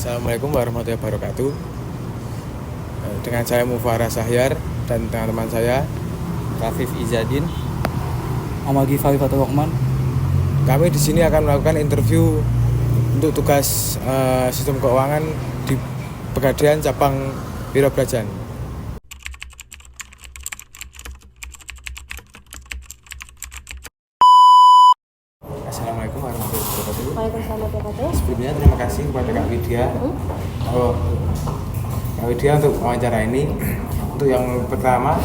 Assalamualaikum warahmatullahi wabarakatuh. Dengan saya Mufarah Sahyar dan dengan teman saya Rafif Izadin, Muhammad Gifari Fatul Rahman. Kami di sini akan melakukan interview untuk tugas sistem keuangan di Pegadaian Cabang Piro Brajan. Assalamualaikum warahmatullahi wabarakatuh. Waalaikumsalam warahmatullahi wabarakatuh. Sebelumnya terima kasih kepada Kak Widya. Kak Widya untuk wawancara ini. Untuk yang pertama,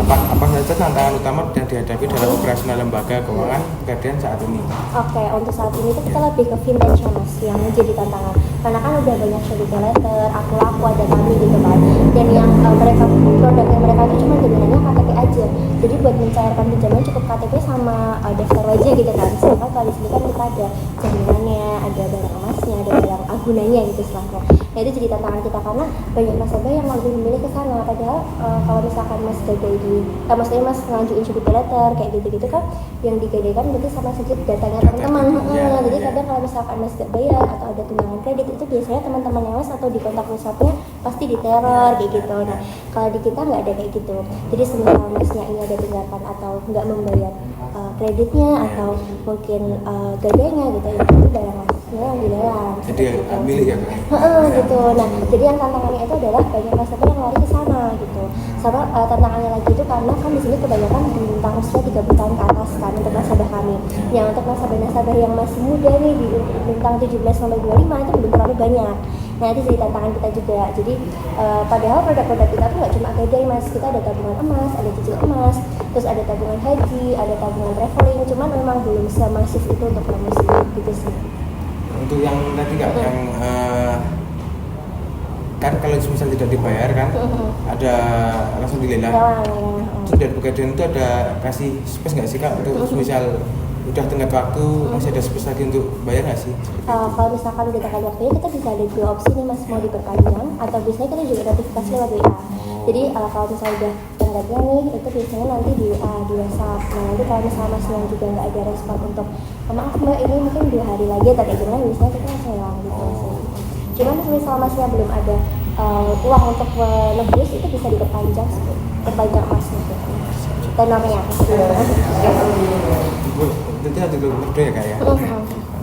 apa saja tantangan utama yang dihadapi dalam operasional lembaga keuangan Pegadaian saat ini? Oke, untuk saat ini tuh kita lebih ke vintage ya mas, yang menjadi tantangan. Karena kan udah banyak Shopee Paylater, Aku Laku, ada kami gitu kan. Dan yang produknya mereka itu cuma jaminannya KTP aja. Jadi buat mencairkan pinjaman cukup KTP sama daftar wajah gitu kan. Sedangkan kalau di sini kan kita ada jaminannya, ada barang emasnya, ada barang agunannya gitu istilahnya. Nah itu jadi tantangan kita karena banyak nasabah yang lebih memilih ke sana. Padahal kalau misalkan mas gadai maksudnya mas ngajuin Shopee Paylater kayak gitu-gitu kan, yang digadaikan berarti sama saja datanya teman-teman. Jadi kadang kalau misalkan mas gak bayar atau ada tunjangan kredit itu biasanya teman-teman mas atau di kontak pusatnya pasti diteror kayak gitu. Nah kalau di kita nggak ada kayak gitu. Jadi semisal masnya ini ada tunggakan atau nggak membayar kreditnya atau mungkin gadainya gitu ya, itu barang masnya yang dilelang. Jadi yang milik ya Pak? Gitu. Nah jadi yang tantangannya itu adalah banyak nasabah yang lari ke sana gitu. Sama tantangannya lagi itu karena kan di sini kebanyakan bintang usia 30 tahun ke atas kan untuk nasabah kami. Yang untuk nasabah-nasabah yang masih muda nih di bintang 17 sampai 25 itu belum terlalu banyak. Nah itu jadi tantangan kita juga. Jadi padahal produk-produk kita tuh nggak cuma gadai mas, kita ada tabungan emas, ada cicil emas, terus ada tabungan haji, ada tabungan traveling. Cuman memang belum semasif itu untuk promosi gitu sih. Untuk yang tadi Kak, yang kan kalau misalnya tidak dibayar kan ada langsung dilelang. Terus dari Pegadaian itu ada kasih space nggak sih Kak untuk misal udah tenggat waktu masih ada space lagi untuk bayar nggak sih? Kalau misalkan udah tenggat waktunya kita bisa ada dua opsi nih mas, mau diperpanjang atau biasanya kita juga notifikasi lewat WA. Jadi kalau misalnya udah tenggatnya nih itu biasanya nanti di WhatsApp. Nah nanti kalau misalnya masnya juga nggak ada respon untuk maaf mbak ini mungkin 2 hari lagi atau kayak gimana, biasanya kita langsung hilang gitu sih. Cuman misalnya masnya belum ada uang untuk menebus itu bisa diperpanjang mas gitu. Tenornya. Nanti ada berdua ya Kak ya.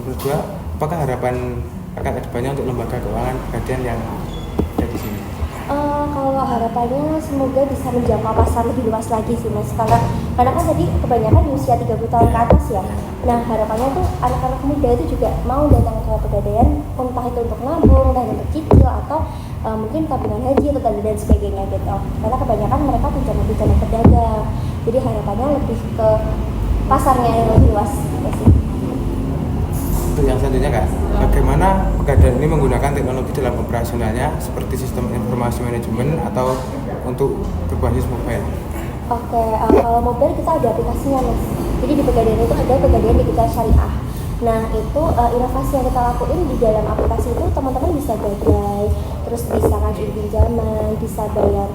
Berdua, apakah harapan akan kedepannya untuk lembaga keuangan Pegadaian yang ada di sini? Kalau harapannya semoga bisa menjangkau pasar lebih luas lagi sih mas, karena kan tadi kebanyakan di usia 30 tahun ke atas ya. Nah harapannya tuh anak-anak muda itu juga mau datang ke Pegadaian, entah itu untuk nabung, entah itu untuk cicil atau mungkin tabungan haji atau dan sebagainya gitu. Karena kebanyakan mereka pinjaman pedagang. Jadi harapannya lebih ke pasarnya yang lebih luas gitu sih. Untuk yang selanjutnya Kak, bagaimana Pegadaian ini menggunakan teknologi dalam operasionalnya seperti sistem informasi manajemen atau untuk berbasis mobile? Oke, kalau mobile kita ada aplikasinya mas. Jadi di Pegadaian itu ada Pegadaian Digital Syariah. Nah itu inovasi yang kita lakuin di dalam aplikasi itu teman-teman bisa gadai, terus bisa ngajuin pinjaman, bisa bayar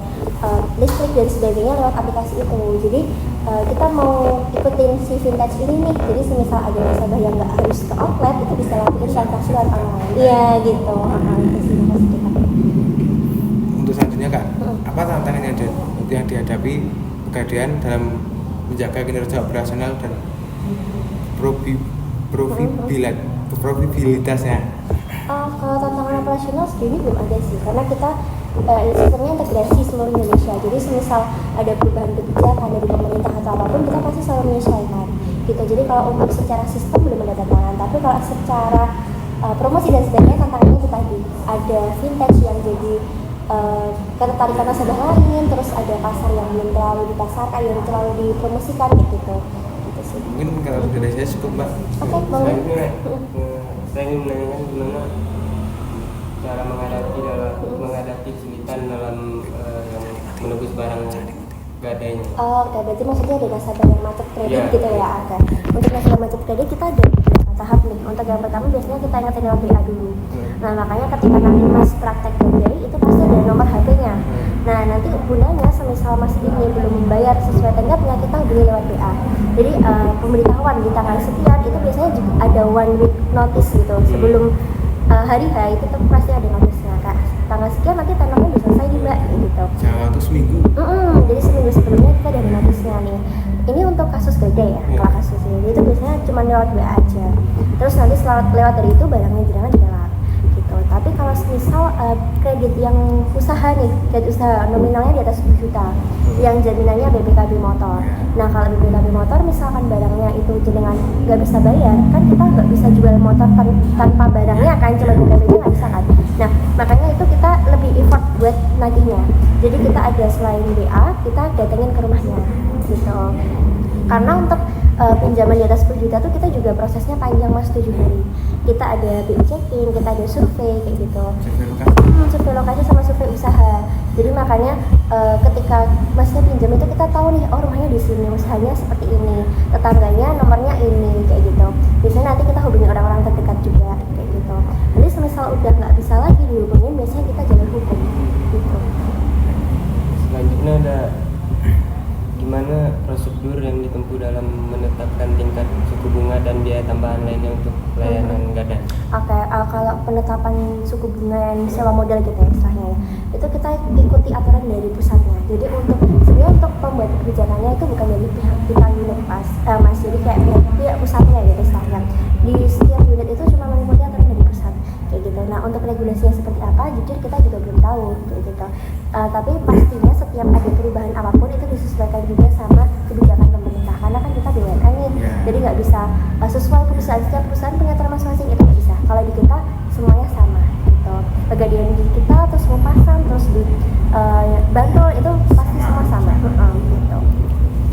listrik dan sebagainya lewat aplikasi itu. Jadi kita mau ikutin si vintage ini nih. Jadi semisal ada nasabah yang nggak harus ke outlet itu bisa lakuin transaksi lewat online. Iya gitu. Itu sih inovasi kita. Untuk selanjutnya Kak, apa tantangan yang dihadapi Pegadaian dalam menjaga kinerja operasional dan profitabilitasnya? Kalau tantangan operasional sejauh ini belum ada sih, karena kita sistemnya integrasi seluruh Indonesia. Jadi semisal ada perubahan kebijakan dari pemerintah atau apapun, kita pasti selalu menyesuaikan gitu. Jadi kalau untuk secara sistem belum ada tantangan, tapi kalau secara promosi dan sebagainya tantangannya itu tadi ada vintage yang jadi ketertarikan nasabah lain, terus ada pasar yang belum terlalu dipasarkan, yang terlalu dipromosikan gitu sih. Mungkin kalau dari saya cukup Mbak. Oke, boleh. Saya ingin menanyakan gimana cara menghadapi kesulitan dalam menebus barang gadainya. Oke, berarti maksudnya ada nasabah yang macet kredit gitu ya. Oke. Untuk nasabah macet kredit kita ada beberapa tahap nih. Untuk yang pertama biasanya kita ingetin lewat WA dulu. Nah makanya ketika nanti mas praktek gadai itu pasti ada nomor HP-nya. Nah nanti gunanya semisal mas ini belum membayar sesuai tenggatnya, kita hubungi lewat WA. Jadi pemberitahuan di tanggal sekian itu biasanya juga ada 1 week notice gitu sebelum hari H itu tuh pasti ada notisnya kak, tanggal sekian nanti tenangnya udah selesai nih mbak gitu. Jangan waktu seminggu. Jadi seminggu sebelumnya kita ada notisnya nih. Ini untuk kasus gede ya, kalau kasus ini itu biasanya cuma lewat WA aja. Terus nanti lewat dari itu barangnya jangan dilelang gitu. Tapi kalau misal kredit yang usaha nih, kredit usaha nominalnya di atas 10 juta, yang jaminannya BPKB motor. Nah kalau BPKB motor misalkan barangnya itu jenengan nggak bisa bayar, kan kita nggak bisa jual motor tanpa barangnya kan, cuma BPKB-nya nggak bisa kan. Nah makanya itu kita lebih effort buat nagihnya. Jadi kita ada selain WA, kita datengin ke rumahnya gitu. Karena untuk pinjaman di atas 10 juta tuh kita juga prosesnya panjang mas, 7 hari. Kita ada BI checking, kita ada survei kayak gitu. Survei lokasi sama survei usaha. Jadi makanya ketika masnya pinjam itu kita tahu nih, oh rumahnya di sini, usahanya seperti ini, tetangganya nomornya ini kayak gitu. Biasanya nanti kita hubungi orang-orang terdekat juga kayak gitu. Nanti semisal udah nggak bisa lagi dihubungin, biasanya kita jalan hukum gitu. Selanjutnya ada gimana prosedur yang ditempuh dalam menetapkan tingkat suku bunga dan biaya tambahan lainnya untuk layanan gadai? Oke, kalau penetapan suku bunga yang sewa modal gitu ya istilahnya ya, itu kita ikuti aturan dari pusatnya. Jadi sebenarnya untuk pembuat kebijakannya itu bukan dari pihak kita unit mas, jadi kayak pihak pusatnya gitu istilahnya. Di setiap unit itu cuma mengikuti aturan dari pusat kayak gitu. Nah untuk regulasinya seperti apa, jujur kita juga belum tahu kayak gitu. Tapi pastinya setiap ada perubahan apapun itu disesuaikan juga sama kebijakan pemerintah, karena kan kita BUMN nih, jadi nggak bisa sesuai perusahaan, setiap perusahaan punya aturan masing-masing, itu nggak bisa. Kalau di kita semuanya sama gitu, pegadaian di kita terus Pempasan terus di Bantul itu pasti semua sama gitu.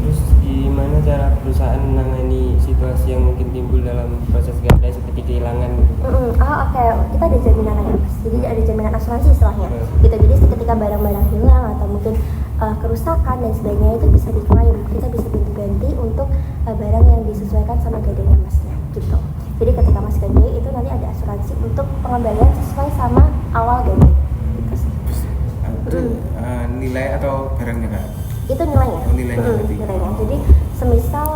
Terus gimana cara perusahaan menangani situasi yang mungkin timbul dalam proses gadai seperti kehilangan gitu? Oke. Kita ada jaminan aja mas, jadi ada jaminan asuransi istilahnya gitu. Jadi ketika barang-barang hilang atau mungkin kerusakan dan sebagainya itu bisa diklaim, kita bisa ganti untuk barang yang disesuaikan sama gadainya masnya gitu. Jadi ketika mas gadai itu nanti ada asuransi untuk pengembalian sesuai sama awal gadai gitu sih. Itu nilai atau barangnya kak? Itu nilainya. Nilainya. Jadi semisal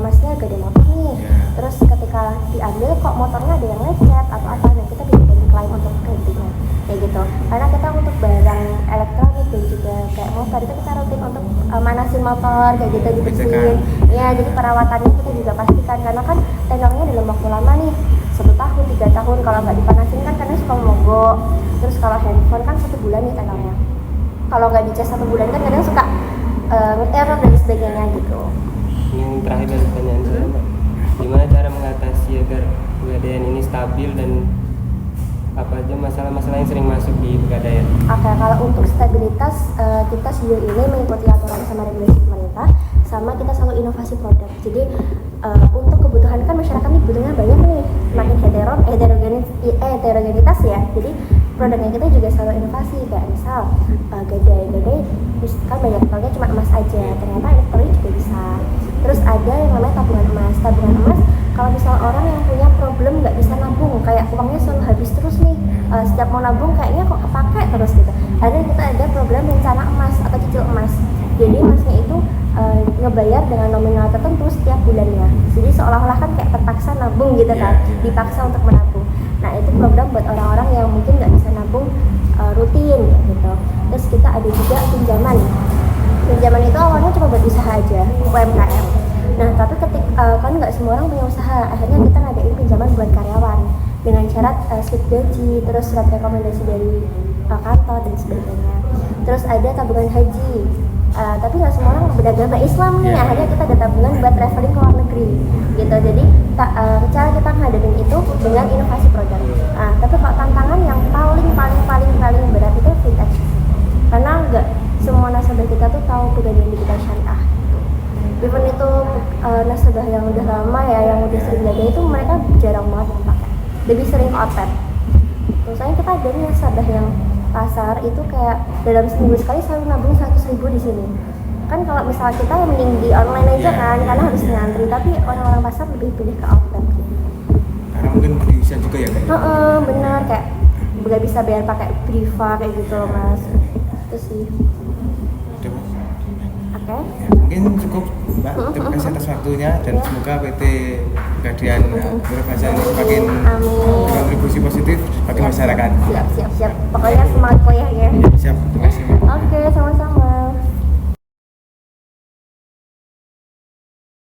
masnya gadai motor nih, terus ketika diambil kok motornya ada yang lecet atau apa, nah kita bisa klaim untuk gantinya kayak gitu. Karena kita untuk barang elektronik dan juga kayak motor itu kita rutin untuk manasin motor kayak gitu, dibersihin ya. Jadi perawatannya kita juga pastikan, karena kan tenangnya dalam waktu lama nih 1 tahun 3 tahun, kalau nggak dipanasin kan kadang suka mogok. Terus kalau handphone kan 1 bulan nih tenangnya, kalau nggak dicas 1 bulan kan kadang suka error dan sebagainya gitu. Yang terakhir dari pertanyaan saya, Mbak, gimana cara mengatasi agar pegadaian ini stabil dan apa aja masalah-masalah yang sering masuk di pegadaian? Oke, kalau untuk stabilitas kita sejauh ini mengikuti aturan sama regulasi pemerintah, sama kita selalu inovasi produk. Jadi untuk kebutuhan kan masyarakat ini butuhnya banyak nih, makin heterogenitas ya. Jadi produknya kita juga selalu inovasi, kayak misal gadai kan banyak produknya cuma emas aja, ternyata elektronik juga bisa. Terus ada yang namanya tabungan emas. Tabungan emas kalau misal orang yang punya problem nggak bisa nabung, kayak uangnya selalu habis terus nih, setiap mau nabung kayaknya kok kepake terus gitu. Akhirnya kita ada program rencana emas atau cicil emas. Jadi emasnya itu ngebayar dengan nominal tertentu setiap bulannya. Jadi seolah-olah kan kayak terpaksa nabung gitu kan, dipaksa untuk menabung. Nah itu program buat orang-orang yang mungkin nggak bisa nabung rutin gitu. Terus kita ada juga pinjaman. Pinjaman itu awalnya cuma buat usaha aja, UMKM. Nah tapi kan nggak semua orang punya usaha, akhirnya kita ngadain pinjaman buat karyawan dengan syarat slip gaji, terus surat rekomendasi dari kantor dan sebagainya. Terus ada tabungan haji, tapi nggak semua orang beragama Islam nih, akhirnya kita ada tabungan buat traveling ke luar negeri gitu. Jadi cara kita menghadapi itu dengan inovasi produk. Tapi kalau tantangan yang paling berat itu fintech, karena nggak semua nasabah kita tuh tahu pegadaian digital syariah. Even itu nasabah yang udah lama ya, yang udah sering gadai itu mereka jarang banget yang pakai, lebih sering outlet. Misalnya kita ada nih nasabah yang pasar itu kayak dalam seminggu sekali selalu nabung 100.000 di sini. Kan kalau misalnya kita yang mending di online aja kan, karena harus ngantri, tapi orang-orang pasar lebih pilih ke outlet gitu. Karena mungkin bisa juga ya kayak bener, kayak nggak bisa bayar pakai Briva kayak gitu mas. Itu sih. Oke. Mungkin cukup Mbak, terima kasih atas waktunya dan semoga PT kejadian berbahasa ini semakin Amin. berkontribusi positif bagi masyarakat. Siap. Pokoknya semangat kuliah ya. Siap, terima kasih. Oke, sama